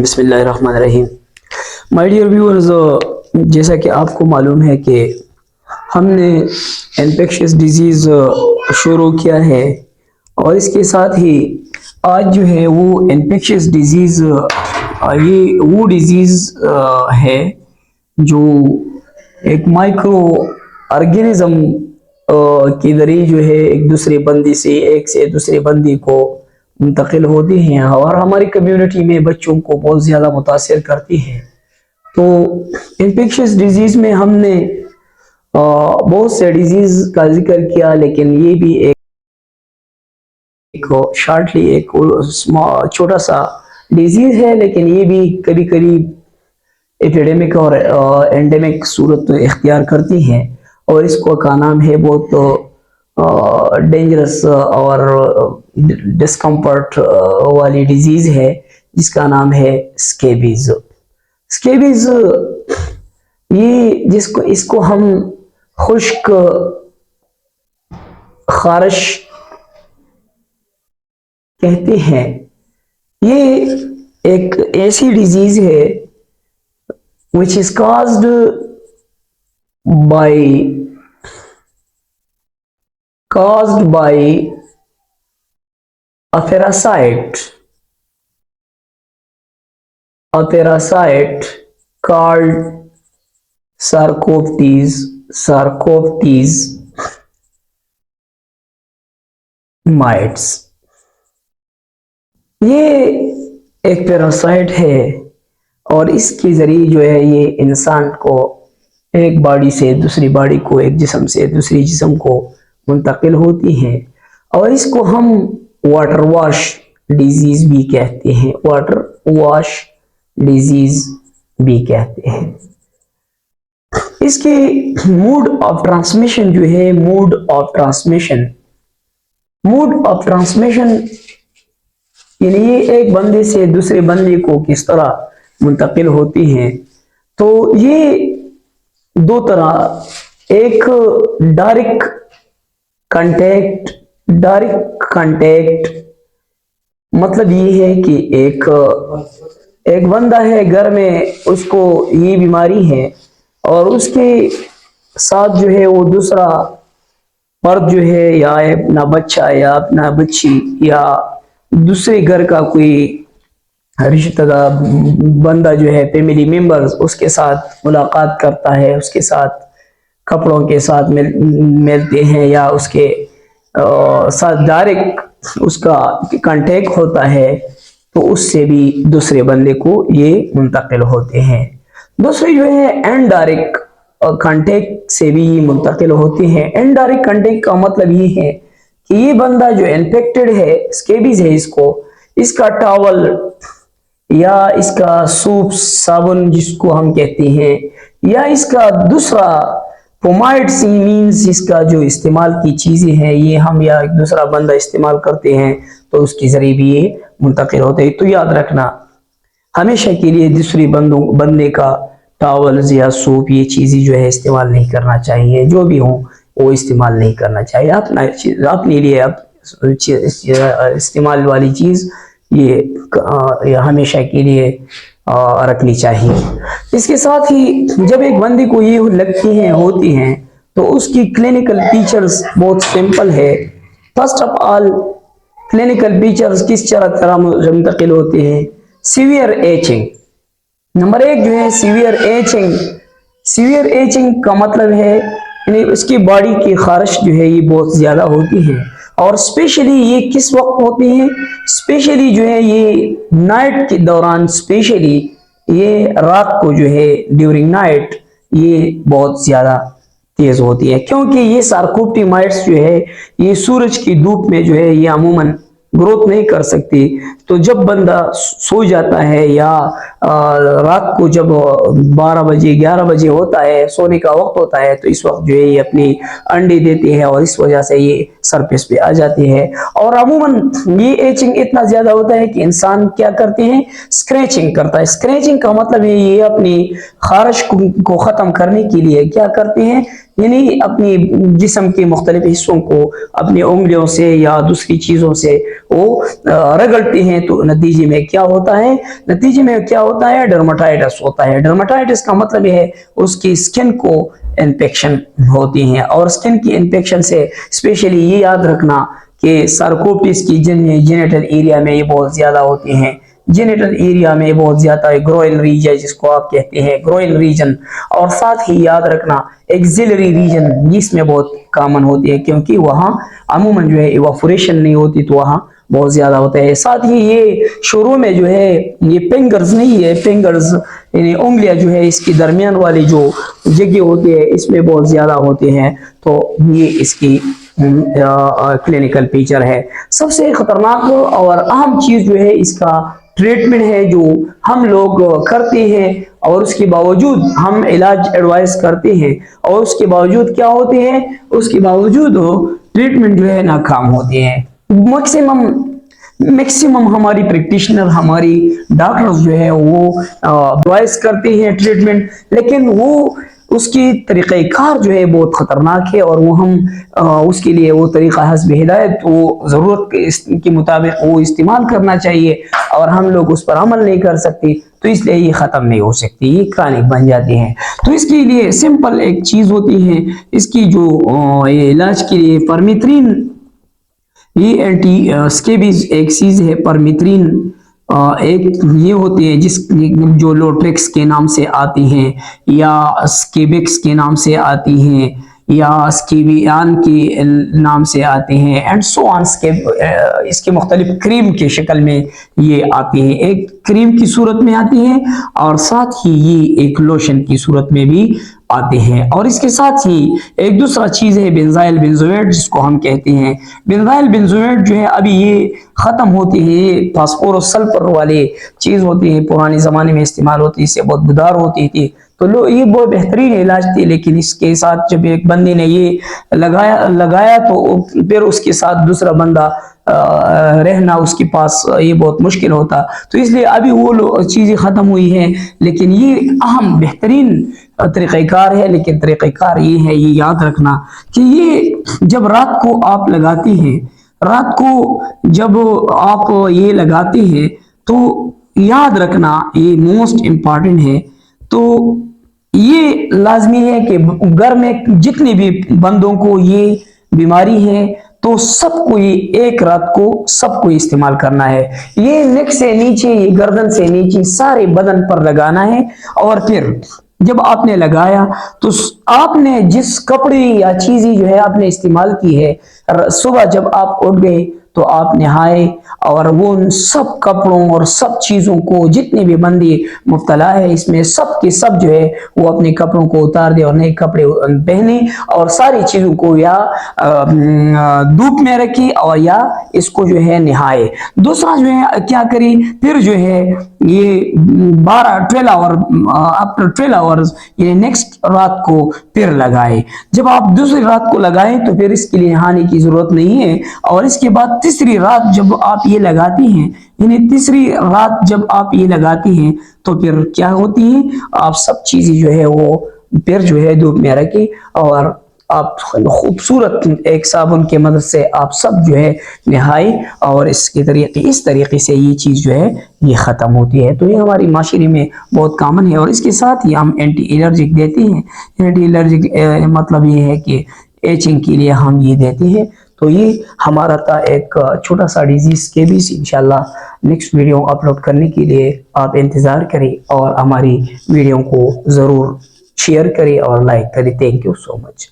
بسم اللہ الرحمن الرحیم. مائی ڈیئر ویورز، جیسا کہ آپ کو معلوم ہے کہ ہم نے انفیکشس ڈیزیز شروع کیا ہے، اور اس کے ساتھ ہی آج جو ہے وہ انفیکشس ڈیزیز یہ وہ ڈیزیز ہے جو ایک مائکرو آرگینزم کے ذریعے جو ہے ایک دوسرے بندے سے دوسرے بندے کو منتقل ہوتی ہیں، اور ہماری کمیونٹی میں بچوں کو بہت زیادہ متاثر کرتی ہیں. تو انفیکشس ڈیزیز میں ہم نے بہت سے ڈیزیز کا ذکر کیا، لیکن یہ بھی ایک شارٹلی ایک چھوٹا سا ڈیزیز ہے، لیکن یہ بھی کبھی کبھی ایپیڈیمک اور اینڈیمک صورت اختیار کرتی ہیں، اور اس کا نام ہے بہت ڈینجرس اور ڈسکمفرٹ والی ڈیزیز ہے، جس کا نام ہے اسکیبیز. اسکیبیز یہ اس کو ہم خشک خارش کہتے ہیں. یہ ایک ایسی ڈیزیز ہے which is caused by a parasite called Sarcoptes mites. یہ ایک پیراسائٹ ہے، اور اس کے ذریعے جو ہے یہ انسان کو ایک باڈی سے دوسری باڈی کو، ایک جسم سے دوسری جسم کو منتقل ہوتی ہیں، اور اس کو ہم واٹر واش ڈیزیز بھی کہتے ہیں. واٹر واش ڈیزیز بھی کہتے ہیں. اس کی موڈ آف ٹرانسمیشن جو ہے موڈ آف ٹرانسمیشن یعنی یہ ایک بندے سے دوسرے بندے کو کس طرح منتقل ہوتی ہیں. تو یہ دو طرح، ایک ڈائریکٹ کانٹیکٹ مطلب یہ ہے کہ ایک بندہ ہے گھر میں، اس کو یہ بیماری ہے، اور اس کے ساتھ جو ہے وہ دوسرا مرد جو ہے، یا اپنا بچہ یا اپنا بچی یا دوسرے گھر کا کوئی رشتہ دار بندہ جو ہے، فیملی ممبرز، اس کے ساتھ ملاقات کرتا ہے، اس کے ساتھ کپڑوں کے ساتھ ملتے ہیں، یا اس کے ساتھ ڈائریکٹ اس کا کانٹیکٹ ہوتا ہے، تو اس سے بھی دوسرے بندے کو یہ منتقل ہوتے ہیں. دوسرے جو ہے انڈائریکٹ کانٹیکٹ سے بھی منتقل ہوتے ہیں. انڈائریکٹ کانٹیکٹ کا مطلب یہ ہے کہ یہ بندہ جو انفیکٹڈ ہے، اسکیبیز ہے، اس کا ٹاول یا اس کا سوپ صابن جس کو ہم کہتے ہیں، یا اس کا دوسرا پومائڈس مینز اس کا جو استعمال کی چیزیں ہیں، یہ ہم یا ایک دوسرا بندہ استعمال کرتے ہیں، تو اس کے ذریعے بھی یہ منتقل ہوتے ہیں. تو یاد رکھنا ہمیشہ کے لیے دوسری بندے کا ٹاولز یا سوپ یہ چیزیں جو ہے استعمال نہیں کرنا چاہیے. جو بھی ہوں وہ استعمال نہیں کرنا چاہیے. اپنے لیے استعمال والی چیز یہ ہمیشہ کے لیے رکھنی چاہیے. اس کے ساتھ ہی جب ایک بندے کو یہ ہوتی ہیں تو اس کی کلینکل فیچرز بہت سمپل ہے. First of all clinical features کس طرح منتقل ہوتے ہیں؟ Severe itching. نمبر ایک جو ہے سیویئر ایچنگ کا مطلب ہے یعنی اس کی باڈی کی خارش جو ہے یہ بہت زیادہ ہوتی ہے، اور اسپیشلی یہ کس وقت ہوتی ہیں؟ اسپیشلی جو ہے یہ نائٹ کے دوران، اسپیشلی یہ رات کو جو ہے ڈیورنگ نائٹ یہ بہت زیادہ تیز ہوتی ہے، کیونکہ یہ سارکوپٹی مائٹس جو ہے یہ سورج کی دھوپ میں جو ہے یہ عموماً گروتھ نہیں کر سکتی. تو جب بندہ سو جاتا ہے یا رات کو جب 12 بجے 11 بجے ہوتا ہے، سونے کا وقت ہوتا ہے، تو اس وقت جو ہے یہ اپنی انڈے دیتے ہیں، اور اس وجہ سے یہ سرفیس پہ آ جاتے ہیں. اور عموماً یہ ایچنگ اتنا زیادہ ہوتا ہے کہ انسان کیا کرتے ہیں؟ اسکریچنگ کرتا ہے. اسکریچنگ کا مطلب ہے یہ اپنی خارش کو ختم کرنے کے لیے کیا کرتے ہیں यानी अपनी जिस्म के मुख्तलिफ हिस्सों को अपनी उंगलियों से या दूसरी चीज़ों से वो रगड़ते हैं, तो नतीजे में क्या होता है, नतीजे में क्या होता है, डर्माटाइटिस होता है। डर्माटाइटिस का मतलब है उसकी स्किन को इन्फेक्शन होती है, और स्किन की इन्फेक्शन से स्पेशली ये याद रखना कि सार्कोप्टिस की जेनिटल एरिया में ये बहुत ज़्यादा होती हैं। जेनिटल एरिया में बहुत ज्यादा है, ग्रोइल रीजन जिसको आप कहते हैं, ग्रोइल रीजन। और साथ ही याद रखना एक्सिलरी रीजन इसमें बहुत कॉमन होती है, क्योंकि वहाँ अमूमन जो है इवापोरेशन नहीं होती, तो वहाँ बहुत ज्यादा होता है। साथ ही ये शुरू में जो है ये फिंगर्स नहीं है, फिंगर्स यानी उंगलियां जो है इसकी दरमियान वाली जो जगह होती है इसमें बहुत ज्यादा होते हैं। तो ये इसकी क्लिनिकल फीचर है। सबसे खतरनाक और अहम चीज जो है इसका ट्रीटमेंट है जो हम लोग करते हैं, और उसके बावजूद हम इलाज एडवाइस करते हैं, और उसके बावजूद क्या होते हैं, उसके बावजूद ट्रीटमेंट जो है नाकाम होते हैं। मैक्सिमम हमारी प्रैक्टिशनर, हमारी डॉक्टर्स जो है वो एडवाइस करते हैं ट्रीटमेंट, लेकिन वो उसकी तरीक़ाकार जो है बहुत ख़तरनाक है, और वो हम उसके लिए वो तरीक़ा हस्ब हिदायत वो ज़रूरत के मुताबिक वो इस्तेमाल करना चाहिए, और हम लोग उस पर अमल नहीं कर सकते, तो इसलिए ये ख़त्म नहीं हो सकती, ये क्रॉनिक बन जाती हैं। तो इसके लिए सिंपल एक चीज़ होती है, इसकी जो ये इलाज के लिए परमिथ्रिन, ये एंटी स्केबीज एक चीज़ है। परमिथ्रिन एक ये होती है जिस जो लोट्रिक्स के नाम से आती हैं, या स्केबिक्स के नाम से आती हैं, या स्कीवियान के नाम से आते हैं, एंड सो ऑन। इसके मुख्तलिफ क्रीम के शक्ल में ये आती है, एक क्रीम की सूरत में आती है, और साथ ही ये एक लोशन की सूरत में भी आते हैं। और इसके साथ ही एक दूसरा चीज है बेंजाइल बेंजोएट, जिसको हम कहते हैं। बेंजाइल बेंजोएट जो है अभी ये खत्म होती है, ये फास्फोरस सल्फर वाले चीज होती है, पुराने जमाने में इस्तेमाल होती है, इससे बहुत बुदार होती थी, तो लो ये बहुत बेहतरीन इलाज थी। लेकिन इसके साथ जब एक बंदे ने ये लगाया तो फिर उसके साथ दूसरा बंदा रहना उसके पास ये बहुत मुश्किल होता, तो इसलिए अभी वो चीजें खत्म हुई हैं। लेकिन ये अहम बेहतरीन तरीक़ाकार है, लेकिन तरीक़ाकार ये है, ये याद रखना कि ये जब रात को आप लगाते हैं, रात को जब आप ये लगाते हैं, तो याद रखना ये मोस्ट इम्पॉर्टेंट है। तो ये लाजमी है कि घर में जितने भी बंदों को ये बीमारी है, तो सबको ये एक रात को सबको इस्तेमाल करना है। ये नेक से नीचे, ये गर्दन से नीचे सारे बदन पर लगाना है, और फिर जब आपने लगाया तो आपने जिस कपड़े या चीज़ें जो है आपने इस्तेमाल की है, सुबह जब आप उठ गए तो आप नहाए, और वो उन सब कपड़ों और सब चीज़ों को, जितने भी बंदे मुब्तला है इसमें, सब के सब जो है वो अपने कपड़ों को उतार दे और नए कपड़े पहने, और सारी चीज़ों को या धूप में रखी और या इसको जो है नहाए। दूसरा जो है क्या करी, फिर जो है ये 12 आवर आफ्टर 12 आवर्स ये नेक्स्ट रात को फिर लगाए। जब आप दूसरी रात को लगाएं तो फिर इसके लिए नहाने की जरूरत नहीं है। और इसके बाद तीसरी रात जब आप ये लगाती हैं, यानी तीसरी रात जब आप ये लगाती हैं, तो फिर क्या होती है, आप सब चीजें जो है वो फिर जो है धूप में रखें, और आप खूबसूरत एक साबुन की मदद से आप सब जो है नहाए, और इस तरीके से ये चीज़ जो है ये ख़त्म होती है। तो ये हमारी माशरे में बहुत कॉमन है। और इसके साथ ही हम एंटी एलर्जिक देते हैं। एंटी एलर्जिक मतलब ये है कि एचिंग के लिए हम ये देते हैं। तो ये हमारा था एक छोटा सा डिजीज़ के भी। इंशाल्लाह नेक्स्ट वीडियो अपलोड करने के लिए आप इंतज़ार करें, और हमारी वीडियो को ज़रूर शेयर करें और लाइक करें। Thank you so much.